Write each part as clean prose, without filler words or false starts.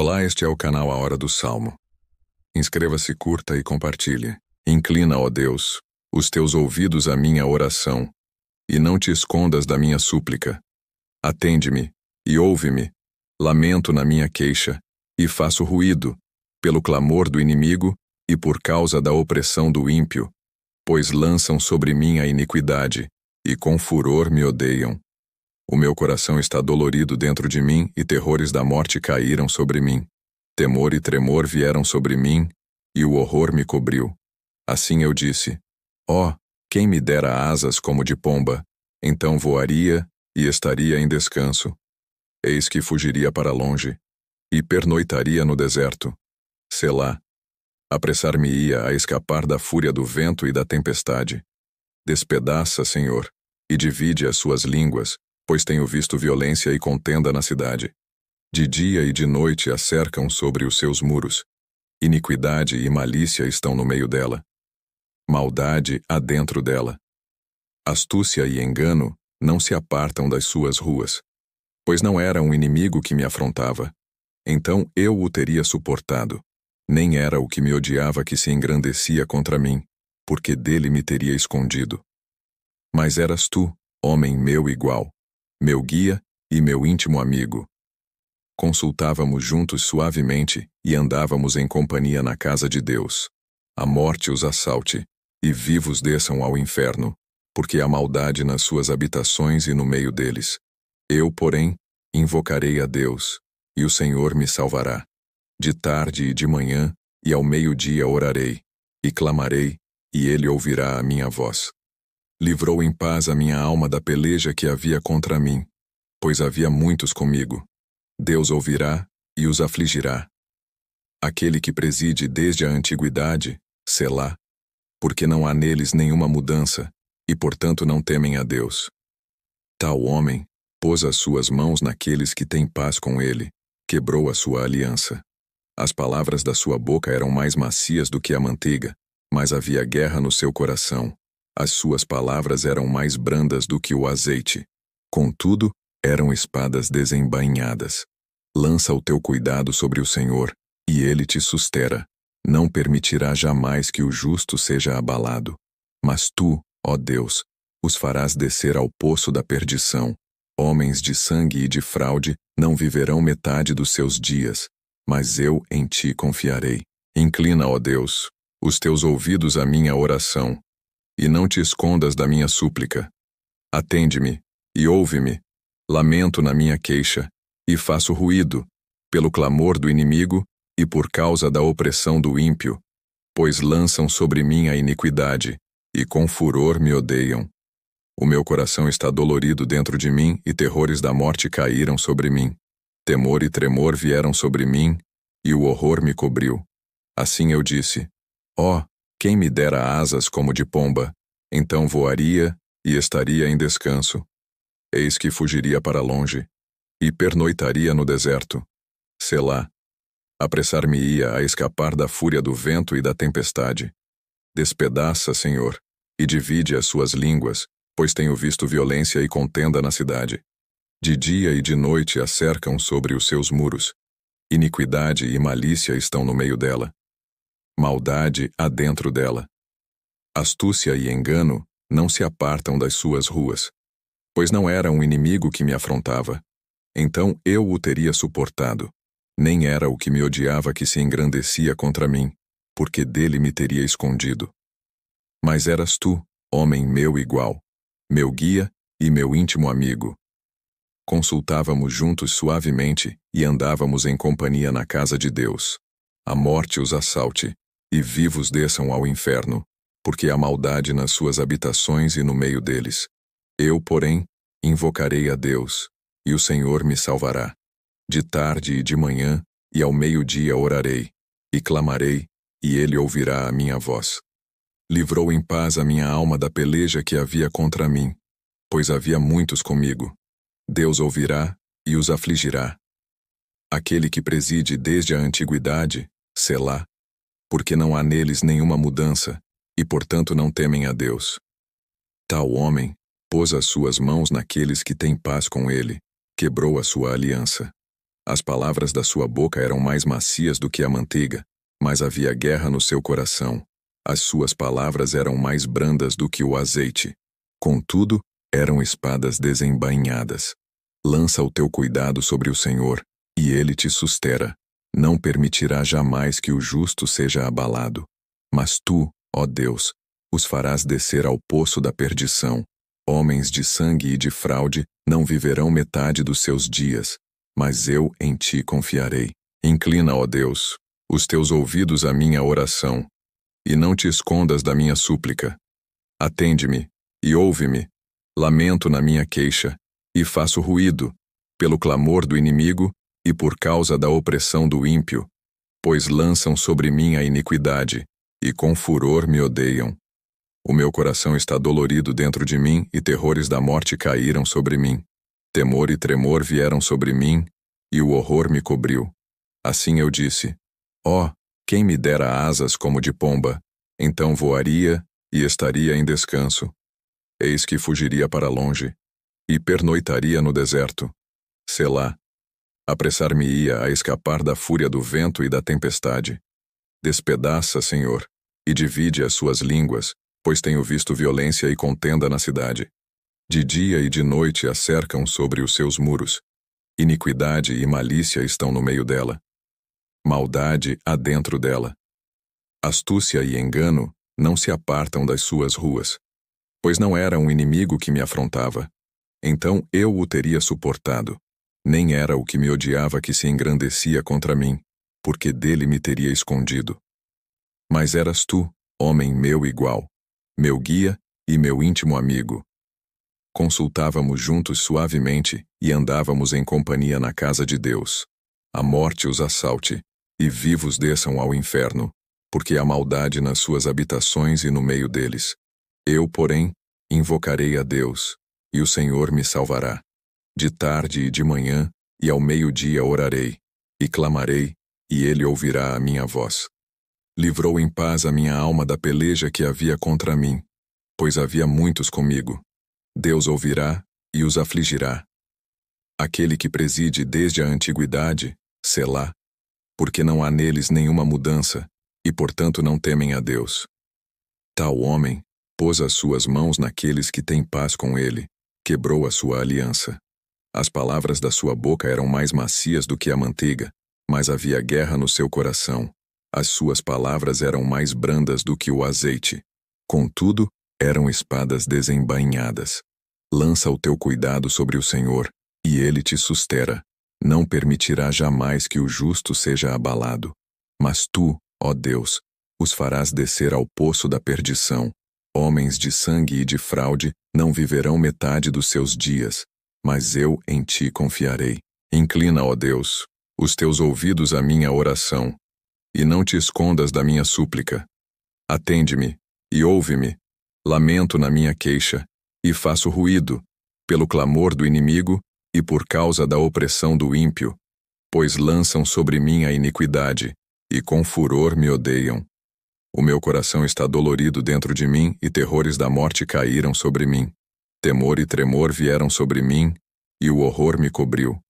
Olá, este é o canal A Hora do Salmo. Inscreva-se, curta e compartilhe. Inclina, ó Deus, os teus ouvidos à minha oração, e não te escondas da minha súplica. Atende-me e ouve-me. Lamento na minha queixa, e faço ruído, pelo clamor do inimigo e por causa da opressão do ímpio, pois lançam sobre mim a iniquidade, e com furor me odeiam. O meu coração está dolorido dentro de mim, e terrores da morte caíram sobre mim. Temor e tremor vieram sobre mim, e o horror me cobriu. Assim eu disse: ó, quem me dera asas como de pomba, então voaria e estaria em descanso. Eis que fugiria para longe, e pernoitaria no deserto. Selá. Apressar-me-ia a escapar da fúria do vento e da tempestade. Despedaça, Senhor, e divide as suas línguas, pois tenho visto violência e contenda na cidade. De dia e de noite a cercam sobre os seus muros. Iniquidade e malícia estão no meio dela. Maldade há dentro dela. Astúcia e engano não se apartam das suas ruas. Pois não era um inimigo que me afrontava. Então eu o teria suportado. Nem era o que me odiava que se engrandecia contra mim, porque dele me teria escondido. Mas eras tu, homem meu igual, meu guia e meu íntimo amigo. Consultávamos juntos suavemente e andávamos em companhia na casa de Deus. A morte os assalte, e vivos desçam ao inferno, porque há maldade nas suas habitações e no meio deles. Eu, porém, invocarei a Deus, e o Senhor me salvará. De tarde e de manhã, e ao meio-dia orarei, e clamarei, e ele ouvirá a minha voz. Livrou em paz a minha alma da peleja que havia contra mim, pois havia muitos comigo. Deus ouvirá e os afligirá. Aquele que preside desde a antiguidade, Selá, porque não há neles nenhuma mudança, e portanto não temem a Deus. Tal homem pôs as suas mãos naqueles que têm paz com ele, quebrou a sua aliança. As palavras da sua boca eram mais macias do que a manteiga, mas havia guerra no seu coração. As suas palavras eram mais brandas do que o azeite. Contudo, eram espadas desembainhadas. Lança o teu cuidado sobre o Senhor, e ele te sustera. Não permitirá jamais que o justo seja abalado. Mas tu, ó Deus, os farás descer ao poço da perdição. Homens de sangue e de fraude não viverão metade dos seus dias, mas eu em ti confiarei. Inclina, ó Deus, os teus ouvidos à minha oração, e não te escondas da minha súplica. Atende-me e ouve-me. Lamento na minha queixa, e faço ruído, pelo clamor do inimigo e por causa da opressão do ímpio, pois lançam sobre mim a iniquidade, e com furor me odeiam. O meu coração está dolorido dentro de mim, e terrores da morte caíram sobre mim. Temor e tremor vieram sobre mim, e o horror me cobriu. Assim eu disse: ó, quem me dera asas como de pomba, então voaria e estaria em descanso. Eis que fugiria para longe, e pernoitaria no deserto. Selá. Apressar-me-ia a escapar da fúria do vento e da tempestade. Despedaça, Senhor, e divide as suas línguas, pois tenho visto violência e contenda na cidade. De dia e de noite a cercam sobre os seus muros. Iniquidade e malícia estão no meio dela. Maldade há dentro dela. Astúcia e engano não se apartam das suas ruas. Pois não era um inimigo que me afrontava. Então eu o teria suportado. Nem era o que me odiava que se engrandecia contra mim, porque dele me teria escondido. Mas eras tu, homem meu igual, meu guia e meu íntimo amigo. Consultávamos juntos suavemente e andávamos em companhia na casa de Deus. A morte os assalte, e vivos desçam ao inferno, porque há maldade nas suas habitações e no meio deles. Eu, porém, invocarei a Deus, e o Senhor me salvará. De tarde e de manhã, e ao meio-dia orarei, e clamarei, e ele ouvirá a minha voz. Livrou em paz a minha alma da peleja que havia contra mim, pois havia muitos comigo. Deus ouvirá e os afligirá. Aquele que preside desde a antiguidade, Selá, porque não há neles nenhuma mudança, e portanto não temem a Deus. Tal homem pôs as suas mãos naqueles que têm paz com ele, quebrou a sua aliança. As palavras da sua boca eram mais macias do que a manteiga, mas havia guerra no seu coração. As suas palavras eram mais brandas do que o azeite. Contudo, eram espadas desembainhadas. Lança o teu cuidado sobre o Senhor, e ele te sustenta. Não permitirá jamais que o justo seja abalado. Mas tu, ó Deus, os farás descer ao poço da perdição. Homens de sangue e de fraude não viverão metade dos seus dias, mas eu em ti confiarei. Inclina, ó Deus, os teus ouvidos à minha oração, e não te escondas da minha súplica. Atende-me e ouve-me. Lamento na minha queixa, e faço ruído, pelo clamor do inimigo e por causa da opressão do ímpio, pois lançam sobre mim a iniquidade, e com furor me odeiam. O meu coração está dolorido dentro de mim, e terrores da morte caíram sobre mim. Temor e tremor vieram sobre mim, e o horror me cobriu. Assim eu disse: ó, quem me dera asas como de pomba, então voaria e estaria em descanso. Eis que fugiria para longe, e pernoitaria no deserto. Selá. Apressar-me-ia a escapar da fúria do vento e da tempestade. Despedaça, Senhor, e divide as suas línguas, pois tenho visto violência e contenda na cidade. De dia e de noite a cercam sobre os seus muros. Iniquidade e malícia estão no meio dela. Maldade há dentro dela. Astúcia e engano não se apartam das suas ruas. Pois não era um inimigo que me afrontava. Então eu o teria suportado. Nem era o que me odiava que se engrandecia contra mim, porque dele me teria escondido. Mas eras tu, homem meu igual, meu guia e meu íntimo amigo. Consultávamos juntos suavemente e andávamos em companhia na casa de Deus. A morte os assalte, e vivos desçam ao inferno, porque há maldade nas suas habitações e no meio deles. Eu, porém, invocarei a Deus, e o Senhor me salvará. De tarde e de manhã, e ao meio-dia orarei, e clamarei, e ele ouvirá a minha voz. Livrou em paz a minha alma da peleja que havia contra mim, pois havia muitos comigo. Deus ouvirá e os afligirá. Aquele que preside desde a antiguidade, Selá, porque não há neles nenhuma mudança, e portanto não temem a Deus. Tal homem pôs as suas mãos naqueles que têm paz com ele, quebrou a sua aliança. As palavras da sua boca eram mais macias do que a manteiga, mas havia guerra no seu coração. As suas palavras eram mais brandas do que o azeite. Contudo, eram espadas desembainhadas. Lança o teu cuidado sobre o Senhor, e ele te sustenta. Não permitirá jamais que o justo seja abalado. Mas tu, ó Deus, os farás descer ao poço da perdição. Homens de sangue e de fraude não viverão metade dos seus dias, mas eu em ti confiarei. Inclina, ó Deus, os teus ouvidos à minha oração, e não te escondas da minha súplica. Atende-me e ouve-me. Lamento na minha queixa, e faço ruído, pelo clamor do inimigo e por causa da opressão do ímpio, pois lançam sobre mim a iniquidade, e com furor me odeiam. O meu coração está dolorido dentro de mim, e terrores da morte caíram sobre mim. Temor e tremor vieram sobre mim, e o horror me cobriu.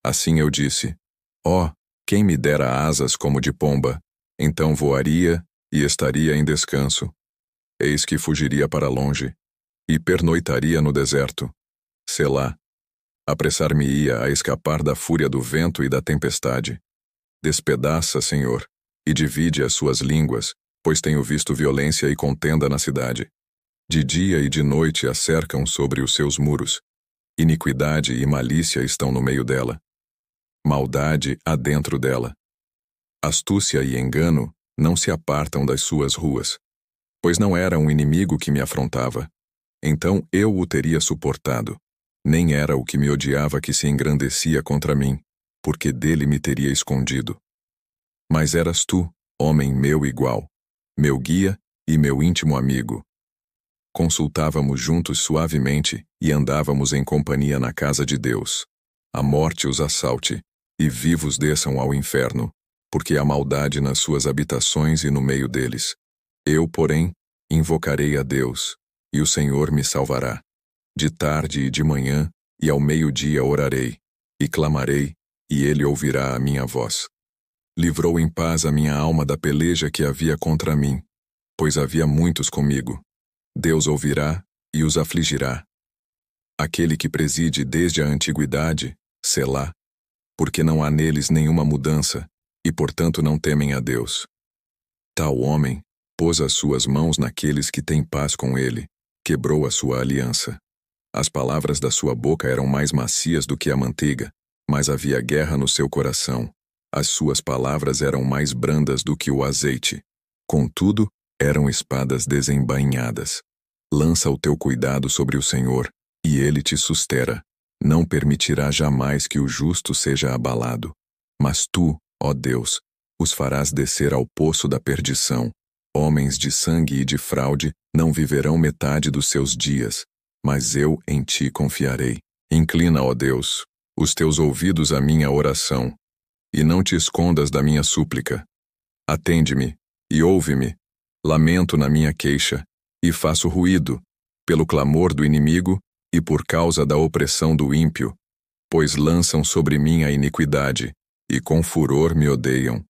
Assim eu disse: ó, quem me dera asas como de pomba, então voaria e estaria em descanso. Eis que fugiria para longe, e pernoitaria no deserto. Selá. Apressar-me-ia a escapar da fúria do vento e da tempestade. Despedaça, Senhor, e divide as suas línguas, pois tenho visto violência e contenda na cidade. De dia e de noite a cercam sobre os seus muros. Iniquidade e malícia estão no meio dela. Maldade há dentro dela. Astúcia e engano não se apartam das suas ruas. Pois não era um inimigo que me afrontava. Então eu o teria suportado. Nem era o que me odiava que se engrandecia contra mim, porque dele me teria escondido. Mas eras tu, homem meu igual, meu guia e meu íntimo amigo. Consultávamos juntos suavemente e andávamos em companhia na casa de Deus. A morte os assalte, e vivos desçam ao inferno, porque há maldade nas suas habitações e no meio deles. Eu, porém, invocarei a Deus, e o Senhor me salvará. De tarde e de manhã, e ao meio-dia orarei, e clamarei, e ele ouvirá a minha voz. Livrou em paz a minha alma da peleja que havia contra mim, pois havia muitos comigo. Deus ouvirá e os afligirá. Aquele que preside desde a antiguidade, Selá, porque não há neles nenhuma mudança, e portanto não temem a Deus. Tal homem pôs as suas mãos naqueles que têm paz com ele, quebrou a sua aliança. As palavras da sua boca eram mais macias do que a manteiga, mas havia guerra no seu coração. As suas palavras eram mais brandas do que o azeite. Contudo, eram espadas desembainhadas. Lança o teu cuidado sobre o Senhor, e ele te sustera. Não permitirá jamais que o justo seja abalado. Mas tu, ó Deus, os farás descer ao poço da perdição. Homens de sangue e de fraude não viverão metade dos seus dias, mas eu em ti confiarei. Inclina, ó Deus, os teus ouvidos à minha oração, e não te escondas da minha súplica. Atende-me e ouve-me. Lamento na minha queixa, e faço ruído, pelo clamor do inimigo e por causa da opressão do ímpio, pois lançam sobre mim a iniquidade, e com furor me odeiam.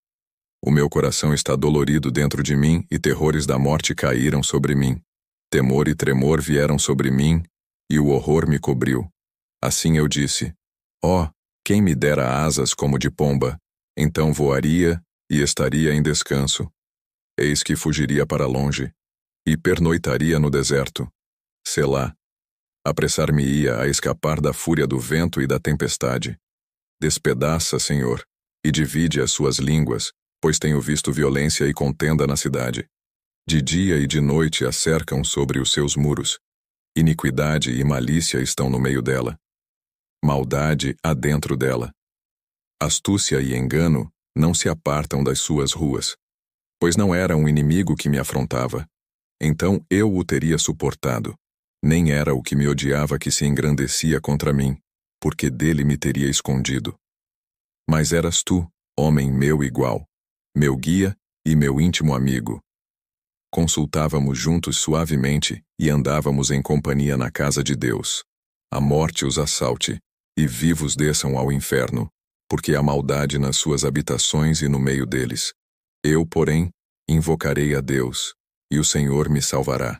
O meu coração está dolorido dentro de mim, e terrores da morte caíram sobre mim. Temor e tremor vieram sobre mim, e o horror me cobriu. Assim eu disse: ó, quem me dera asas como de pomba, então voaria e estaria em descanso. Eis que fugiria para longe, e pernoitaria no deserto. Selá. Apressar-me-ia a escapar da fúria do vento e da tempestade. Despedaça, Senhor, e divide as suas línguas, pois tenho visto violência e contenda na cidade. De dia e de noite a cercam sobre os seus muros. Iniquidade e malícia estão no meio dela. Maldade há dentro dela. Astúcia e engano não se apartam das suas ruas. Pois não era um inimigo que me afrontava. Então eu o teria suportado. Nem era o que me odiava que se engrandecia contra mim, porque dele me teria escondido. Mas eras tu, homem meu igual, meu guia e meu íntimo amigo. Consultávamos juntos suavemente e andávamos em companhia na casa de Deus. A morte os assalte, e vivos desçam ao inferno, porque há maldade nas suas habitações e no meio deles. Eu, porém, invocarei a Deus, e o Senhor me salvará.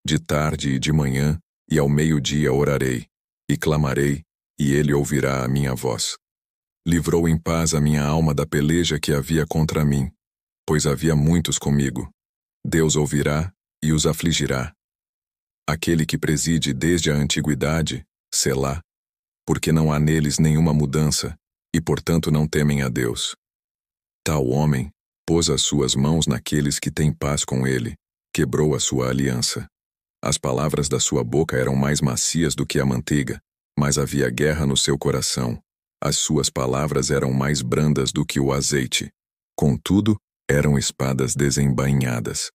De tarde e de manhã, e ao meio-dia orarei, e clamarei, e ele ouvirá a minha voz. Livrou em paz a minha alma da peleja que havia contra mim, pois havia muitos comigo. Deus ouvirá e os afligirá. Aquele que preside desde a antiguidade, Selá, porque não há neles nenhuma mudança, e portanto não temem a Deus. Tal homem pôs as suas mãos naqueles que têm paz com ele, quebrou a sua aliança. As palavras da sua boca eram mais macias do que a manteiga, mas havia guerra no seu coração. As suas palavras eram mais brandas do que o azeite. Contudo, eram espadas desembainhadas.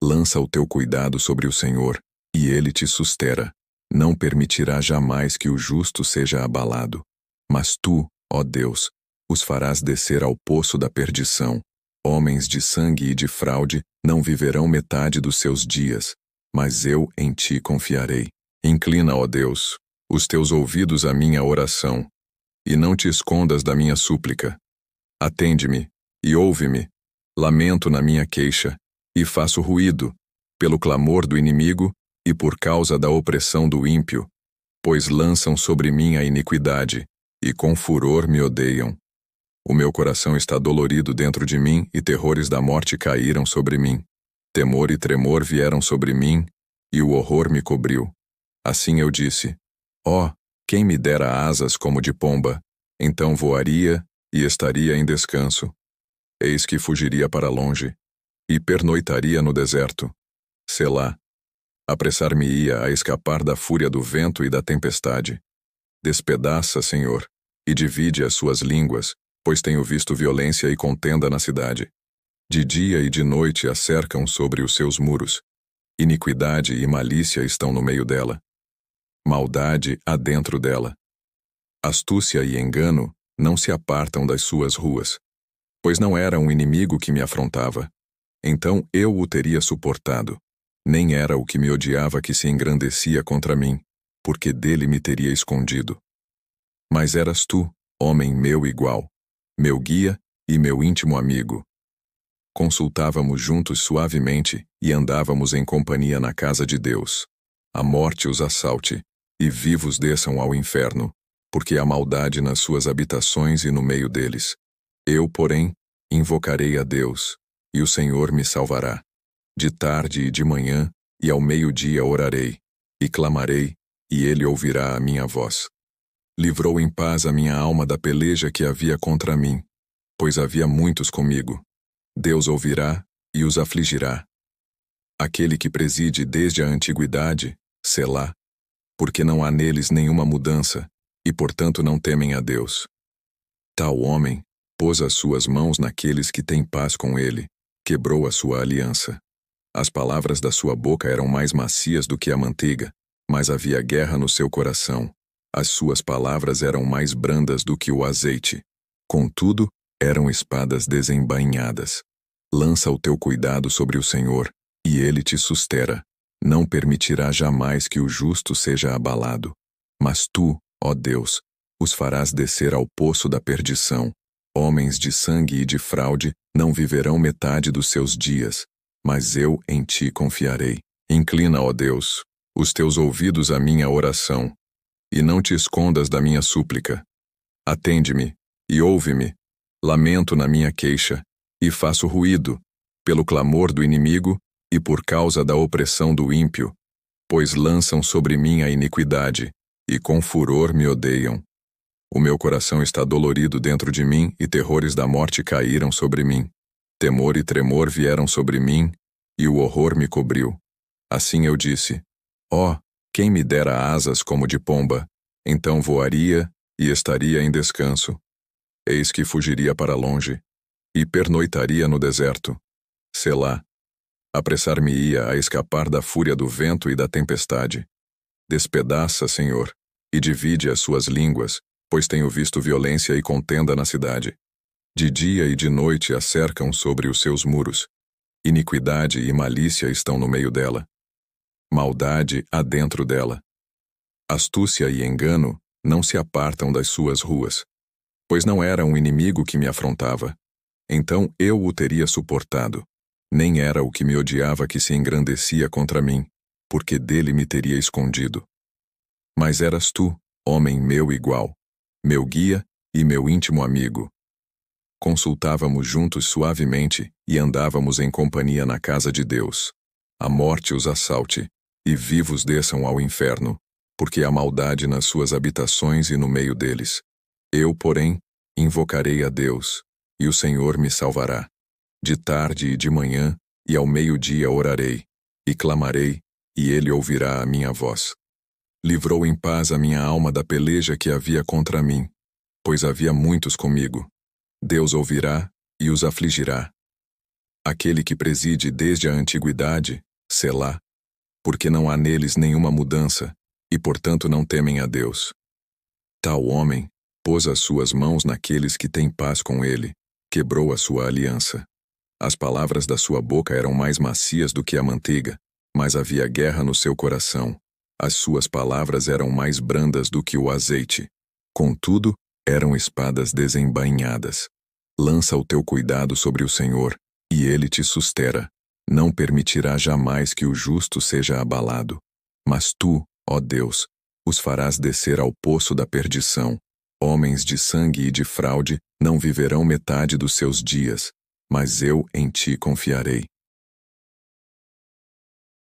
Lança o teu cuidado sobre o Senhor, e ele te sustera. Não permitirá jamais que o justo seja abalado. Mas tu, ó Deus, os farás descer ao poço da perdição. Homens de sangue e de fraude não viverão metade dos seus dias, mas eu em ti confiarei. Inclina, ó Deus, os teus ouvidos à minha oração, e não te escondas da minha súplica. Atende-me e ouve-me. Lamento na minha queixa, e faço ruído, pelo clamor do inimigo e por causa da opressão do ímpio, pois lançam sobre mim a iniquidade, e com furor me odeiam. O meu coração está dolorido dentro de mim, e terrores da morte caíram sobre mim. Temor e tremor vieram sobre mim, e o horror me cobriu. Assim eu disse: ó, quem me dera asas como de pomba, então voaria e estaria em descanso. Eis que fugiria para longe, e pernoitaria no deserto. Selá. Apressar-me-ia a escapar da fúria do vento e da tempestade. Despedaça, Senhor, e divide as suas línguas, pois tenho visto violência e contenda na cidade. De dia e de noite a cercam sobre os seus muros. Iniquidade e malícia estão no meio dela. Maldade há dentro dela. Astúcia e engano não se apartam das suas ruas. Pois não era um inimigo que me afrontava. Então eu o teria suportado. Nem era o que me odiava que se engrandecia contra mim, porque dele me teria escondido. Mas eras tu, homem meu igual, meu guia e meu íntimo amigo. Consultávamos juntos suavemente e andávamos em companhia na casa de Deus. A morte os assalte, e vivos desçam ao inferno, porque há maldade nas suas habitações e no meio deles. Eu, porém, invocarei a Deus, e o Senhor me salvará. De tarde e de manhã, e ao meio-dia orarei, e clamarei, e ele ouvirá a minha voz. Livrou em paz a minha alma da peleja que havia contra mim, pois havia muitos comigo. Deus ouvirá e os afligirá. Aquele que preside desde a antiguidade, Selá, porque não há neles nenhuma mudança, e portanto não temem a Deus. Tal homem pôs as suas mãos naqueles que têm paz com ele, quebrou a sua aliança. As palavras da sua boca eram mais macias do que a manteiga, mas havia guerra no seu coração. As suas palavras eram mais brandas do que o azeite. Contudo, eram espadas desembainhadas. Lança o teu cuidado sobre o Senhor, e ele te sustera. Não permitirá jamais que o justo seja abalado. Mas tu, ó Deus, os farás descer ao poço da perdição. Homens de sangue e de fraude não viverão metade dos seus dias, mas eu em ti confiarei. Inclina, ó Deus, os teus ouvidos à minha oração, e não te escondas da minha súplica. Atende-me e ouve-me. Lamento na minha queixa, e faço ruído, pelo clamor do inimigo e por causa da opressão do ímpio, pois lançam sobre mim a iniquidade, e com furor me odeiam. O meu coração está dolorido dentro de mim, e terrores da morte caíram sobre mim. Temor e tremor vieram sobre mim, e o horror me cobriu. Assim eu disse: ó, quem me dera asas como de pomba, então voaria e estaria em descanso. Eis que fugiria para longe, e pernoitaria no deserto. Selá. Apressar-me-ia a escapar da fúria do vento e da tempestade. Despedaça, Senhor, e divide as suas línguas, pois tenho visto violência e contenda na cidade. De dia e de noite a cercam sobre os seus muros. Iniquidade e malícia estão no meio dela. Maldade há dentro dela. Astúcia e engano não se apartam das suas ruas. Pois não era um inimigo que me afrontava. Então eu o teria suportado. Nem era o que me odiava que se engrandecia contra mim, porque dele me teria escondido. Mas eras tu, homem meu igual, meu guia e meu íntimo amigo. Consultávamos juntos suavemente e andávamos em companhia na casa de Deus. A morte os assalte, e vivos desçam ao inferno, porque há maldade nas suas habitações e no meio deles. Eu, porém, invocarei a Deus, e o Senhor me salvará. De tarde e de manhã, e ao meio-dia orarei, e clamarei, e ele ouvirá a minha voz. Livrou em paz a minha alma da peleja que havia contra mim, pois havia muitos comigo. Deus ouvirá e os afligirá. Aquele que preside desde a antiguidade, Selá, porque não há neles nenhuma mudança, e portanto não temem a Deus. Tal homem pôs as suas mãos naqueles que têm paz com ele, quebrou a sua aliança. As palavras da sua boca eram mais macias do que a manteiga, mas havia guerra no seu coração. As suas palavras eram mais brandas do que o azeite. Contudo, eram espadas desembainhadas. Lança o teu cuidado sobre o Senhor, e ele te sustera. Não permitirá jamais que o justo seja abalado. Mas tu, ó Deus, os farás descer ao poço da perdição. Homens de sangue e de fraude não viverão metade dos seus dias, mas eu em ti confiarei.